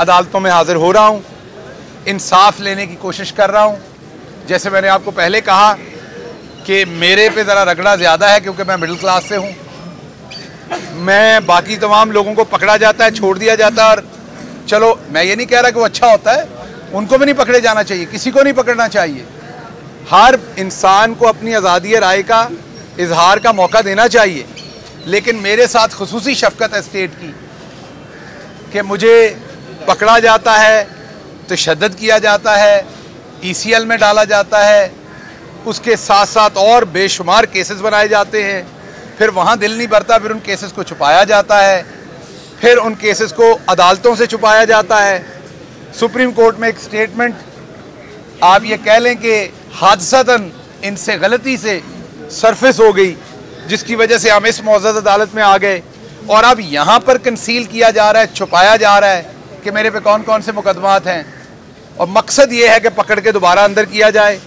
अदालतों में हाजिर हो रहा हूँ, इंसाफ लेने की कोशिश कर रहा हूँ। जैसे मैंने आपको पहले कहा कि मेरे पे ज़रा रगड़ा ज़्यादा है क्योंकि मैं मिडिल क्लास से हूँ। मैं बाकी तमाम लोगों को पकड़ा जाता है, छोड़ दिया जाता है, और चलो मैं ये नहीं कह रहा कि वो अच्छा होता है, उनको भी नहीं पकड़े जाना चाहिए, किसी को नहीं पकड़ना चाहिए। हर इंसान को अपनी आज़ादी राय का इजहार का मौका देना चाहिए। लेकिन मेरे साथ खुसूसी शफकत है स्टेट की कि मुझे पकड़ा जाता है, तशद्दुद किया जाता है, ECL में डाला जाता है, उसके साथ साथ और बेशुमार केसेस बनाए जाते हैं। फिर वहाँ दिल नहीं भरता, फिर उन केसेस को छुपाया जाता है, फिर उन केसेस को अदालतों से छुपाया जाता है। सुप्रीम कोर्ट में एक स्टेटमेंट आप ये कह लें कि हादसतन इनसे गलती से सरफेस हो गई, जिसकी वजह से हम इस मौजूदा अदालत में आ गए, और अब यहाँ पर कंसील किया जा रहा है, छुपाया जा रहा है कि मेरे पे कौन कौन से मुकदमात हैं, और मकसद ये है कि पकड़ के दोबारा अंदर किया जाए।